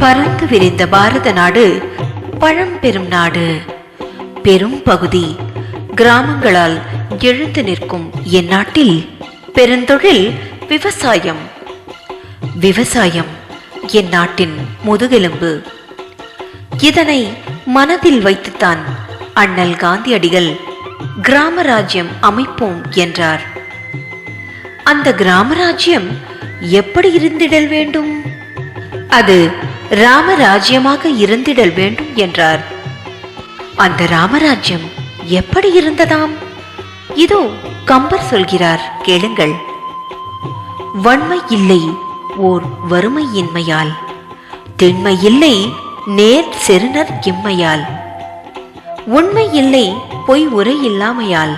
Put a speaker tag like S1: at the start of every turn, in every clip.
S1: பறந்து விரிந்த பாரத நாடு பழம்பெரும் நாடு. பெரும் பகுதி கிராமங்களால் எழுந்து நிற்கும் என் நாட்டில் பெருந்தொழில் விவசாயம். விவசாயம் என் நாட்டின் முதுகெலும்பு. இதனை மனதில் வைத்துத்தான் அண்ணல் காந்தியடிகள் கிராம ராஜ்யம் அமைப்போம் என்றார். அந்த கிராம ராஜ்யம் எப்படி இருந்திடல் வேண்டும்? அது ராமராஜ்யமாக இருந்திடல் வேண்டும் என்றார். அந்த ராமராஜ்யம் எப்படி இருந்ததாம்? இதோ கம்பர் சொல்கிறார், கேளுங்கள். வன்மை இல்லை ஓர் வறுமையின்மையால், திண்மை இல்லை நேர் செருணர் இம்மையால், உண்மை இல்லை பொய் உரை இல்லாமையால்,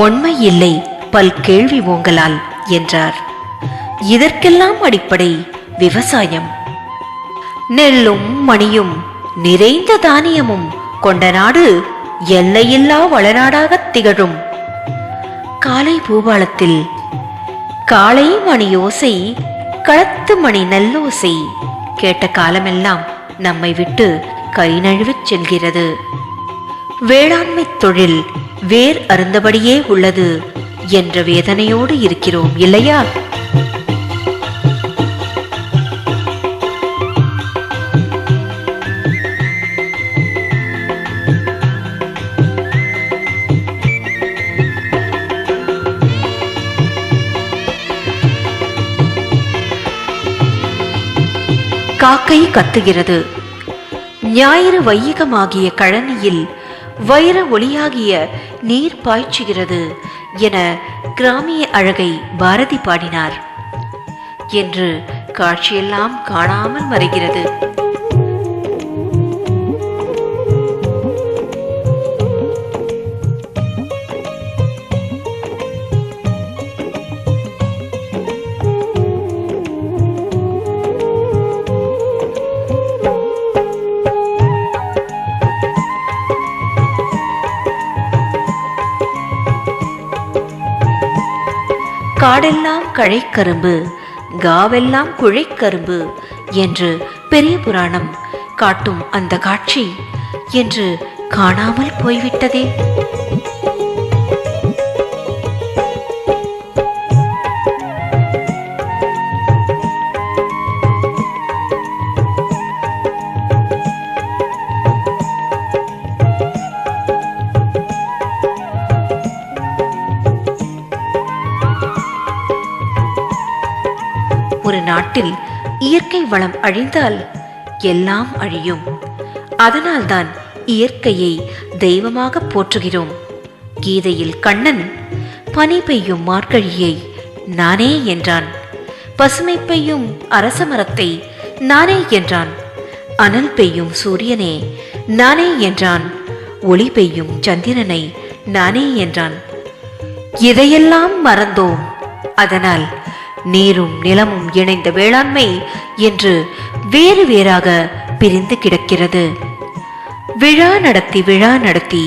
S1: உண்மை இல்லை பல் கேள்வி ஓங்கலால் என்றார். இதற்கெல்லாம் அடிப்படை விவசாயம். நெல்லும் மணியும் நிறைந்த தானியமும் கொண்ட நாடு எல்லையில்லா வளநாடாக திகழும். காலை பூபாலத்தில் காலை மணி ஓசை, களத்து மணி நல்லோசை கேட்ட காலமெல்லாம் நம்மை விட்டு கை நழுவிச் செல்கிறது. வேளாண்மை தொழில் வேர் அருந்தபடியே உள்ளது என்ற வேதனையோடு இருக்கிறோம் இல்லையா? காக்கை கத்துகிறது. ஞாயிறு வையகமாகிய கழனியில் வைர ஒளியாகிய நீர் பாய்ச்சுகிறது என கிராமிய அழகை பாரதி பாடினார் என்று காட்சியெல்லாம் காணாமல் மறைகிறது. காடெல்லாம் கழைக்கரும்பு, காவெல்லாம் குழைக்கரும்பு என்று பெரிய புராணம் காட்டும் அந்த காட்சி என்று காணாமல் போய்விட்டதே. ஒரு நாட்டில் இயற்கை வளம் அழிந்தால் எல்லாம் அழியும். அதனால்தான் இயற்கையை தெய்வமாக போற்றுகிறோம். கீதையில் கண்ணன் பனி பெய்யும் மார்கழியை நானே என்றான். பசுமை பெய்யும் அரச மரத்தை நானே என்றான். அனல் பெய்யும் சூரியனே நானே என்றான். ஒளி பெய்யும் சந்திரனை நானே என்றான். இதையெல்லாம் மறந்தோம். அதனால் நீரும் நிலமும் இணைந்த வேளாண்மை என்று வேறு வேறாக பிரிந்து கிடக்கிறது. விழா நடத்தி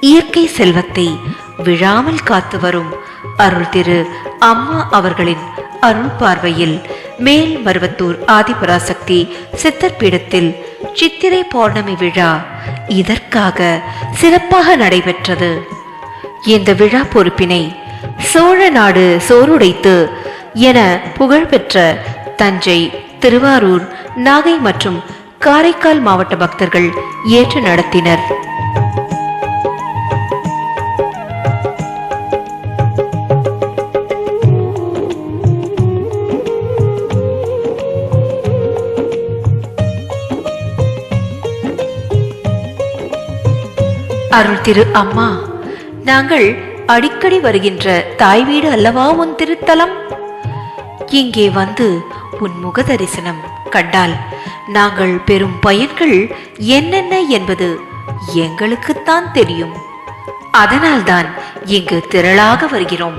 S1: இயற்கை செல்வத்தை விழாமல் காத்து வரும் அருள் திரு அம்மா அவர்களின் அருள் பார்வையில் மேல் மருவத்தூர் ஆதிபராசக்தி சித்தர்பீடத்தில் சித்திரை பௌர்ணமி விழா இதற்காக சிறப்பாக நடைபெற்றது. இந்த விழா பொறுப்பினை சோழ நாடு சோறுடைத்து என புகழ்பெற்ற தஞ்சை, திருவாரூர், நாகை மற்றும் காரைக்கால் மாவட்ட பக்தர்கள் ஏற்று நடத்தினர். அருள் திரு அம்மா, நாங்கள் அடிக்கடி வருகின்ற தாய் வீடு அல்லவா உன் திருத்தலம்? இங்கே வந்து உன் முக தரிசனம் கண்டால் நாங்கள் பெறும் பயன்கள் என்னென்ன என்பது எங்களுக்குத்தான் தெரியும். அதனால்தான் இங்கு திரளாக வருகிறோம்.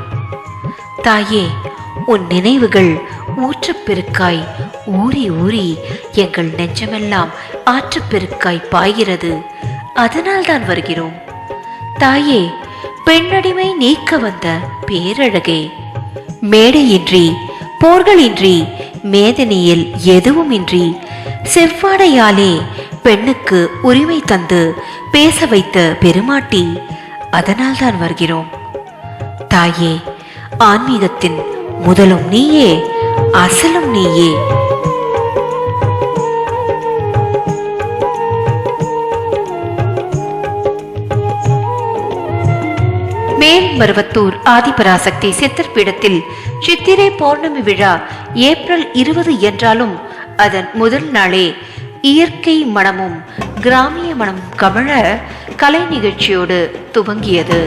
S1: தாயே, உன் நினைவுகள் ஊற்றுப்பெருக்காய் ஊறி ஊறி எங்கள் நெஞ்சமெல்லாம் ஆற்றுப்பெருக்காய் பாய்கிறது. அதனால்தான் வருகிறோம். தாயே, பெண்ணடிமை நீக்க வந்த பேரழகே, மேடையின்றி போர்களின்றி மேதனையில் எதுவுமின்றி செவ்வாடையாலே பெண்ணுக்கு உரிமை தந்து பேச வைத்த பெருமாட்டி. அதனால் தான் வருகிறோம். தாயே, ஆன்மீகத்தின் முதலும் நீயே, அசலும் நீயே. மேல்மருவத்தூர் ஆதிபராசக்தி சித்தர் பீடத்தில் சித்திரை பௌர்ணமி விழா ஏப்ரல் 20 என்றாலும் அதன் முதல் நாளே இயற்கை மனமும் கிராமிய மனமும் கமழ கலை நிகழ்ச்சியோடு துவங்கியது.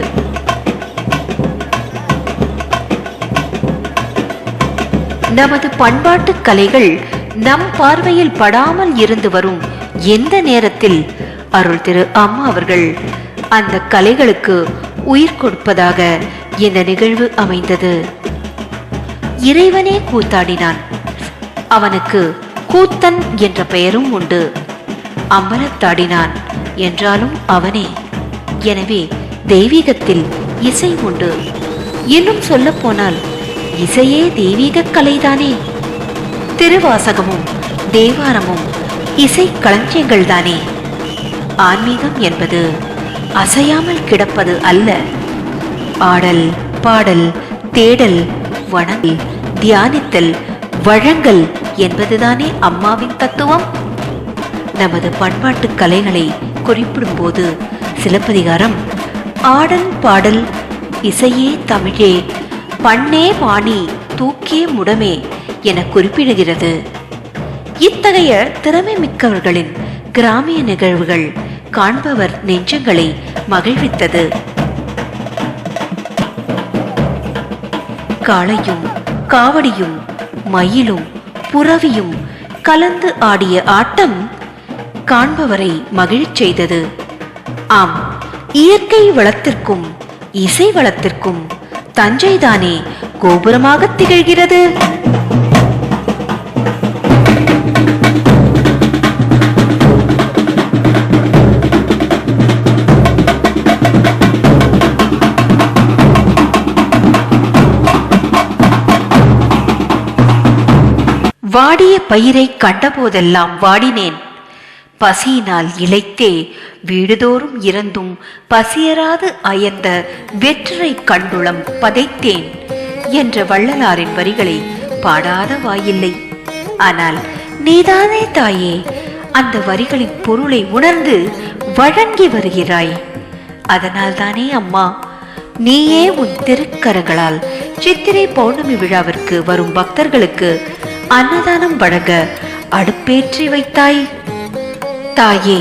S1: நமது பண்பாட்டு கலைகள் நம் பார்வையில் படாமல் இருந்து வரும் எந்த நேரத்தில் அருள் திரு அம்மா அவர்கள் அந்த கலைகளுக்கு உயிர் கொடுப்பதாக இந்த நிகழ்வு அமைந்தது. இறைவனே கூத்தாடினான். அவனுக்கு கூத்தன் என்ற பெயரும் உண்டு. அம்பலத்தாடினான் என்றாலும் அவனே. எனவே தெய்வீகத்தில் இசை உண்டு. இன்னும் சொல்ல போனால் இசையே தெய்வீக கலைதானே. திருவாசகமும் தேவாரமும் இசை களஞ்சியங்கள் தானே. ஆன்மீகம் என்பது அசையாமல் கிடப்பது அல்ல. ஆடல், பாடல், தேடல், வணங்கல், தியானித்தல், வழங்கல் என்பதுதானே அம்மாவின் தத்துவம். நமது பண்பாட்டு கலைகளை குறிப்பிடும் போது சிலப்பதிகாரம் ஆடல் பாடல் இசையே தமிழே பண்ணே பாணி தூக்கே முடமே என குறிப்பிடுகிறது. இத்தகைய திறமை மிக்கவர்களின் கிராமிய நிகழ்வுகள் காண்பவர் நெஞ்சங்களை மகிழ்வித்தது. காளையும் காவடியும் மயிலும் புறவியும் கலந்து ஆடிய ஆட்டம் காண்பவரை மகிழச் செய்தது. ஆம், இயற்கை வளத்திற்கும் இசை வளத்திற்கும் தஞ்சைதானே கோபுரமாக திகழ்கிறது. வாடிய பயிரை கண்டபோதெல்லாம் வாடினேன். பசியினால் இளைத்தே வீடுதோறும் இறந்தும் பசியராது அயர்ந்த வெற்றரை கண்டுளம் பதைத்தேன் என்ற வள்ளலாரின் வரிகளை பாடாத வாயில்லை. ஆனால் நீதானே தாயே அந்த வரிகளின் பொருளை உணர்ந்து வழங்கி வருகிறாய். அதனால்தானே அம்மா, நீயே உன் திருக்கரங்களால் சித்திரை பௌர்ணமி விழாவிற்கு வரும் பக்தர்களுக்கு அன்னதானம் வழங்க அடுப்பேற்றி வைத்தாய். தாயே,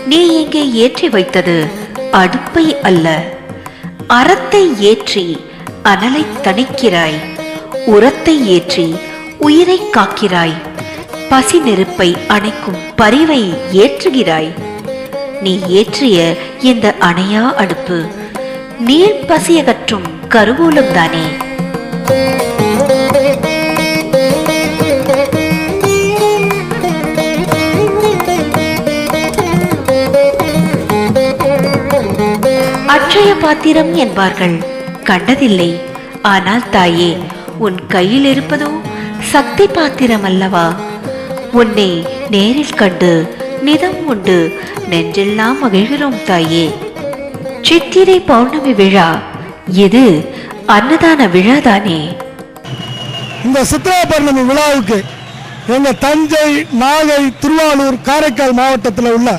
S1: நீ இங்கே ஏற்றி வைத்தது அடுப்பை அல்ல, அறத்தை ஏற்றி அனலை தணிக்கிறாய். உரத்தை ஏற்றி உயிரை காக்கிறாய். பசி நெருப்பை அணைக்கும் பரிவை ஏற்றுகிறாய். நீ ஏற்றிய இந்த அணையா அடுப்பு நீர் பசியகற்றும் கருவூலம் தானே. அட்சய பாத்திரம் என்பார்கள், கண்டதில்லை. ஆனால் தாயே, உன் கையில் இருப்பதோ சக்தி பாத்திரம் அல்லவா? உன்னை நேரில் கண்டு நிதம் உண்டு நெஞ்செல்லாம் மகிழ்கிறோம் தாயே. சித்திரை பௌர்ணமி விழா இது அன்னதான விழாதானே.
S2: இந்த சித்திரை பௌர்ணமி விழாவுக்கு எங்க தஞ்சை, நாகை, திருவாரூர், காரைக்கால் மாவட்டத்தில் உள்ள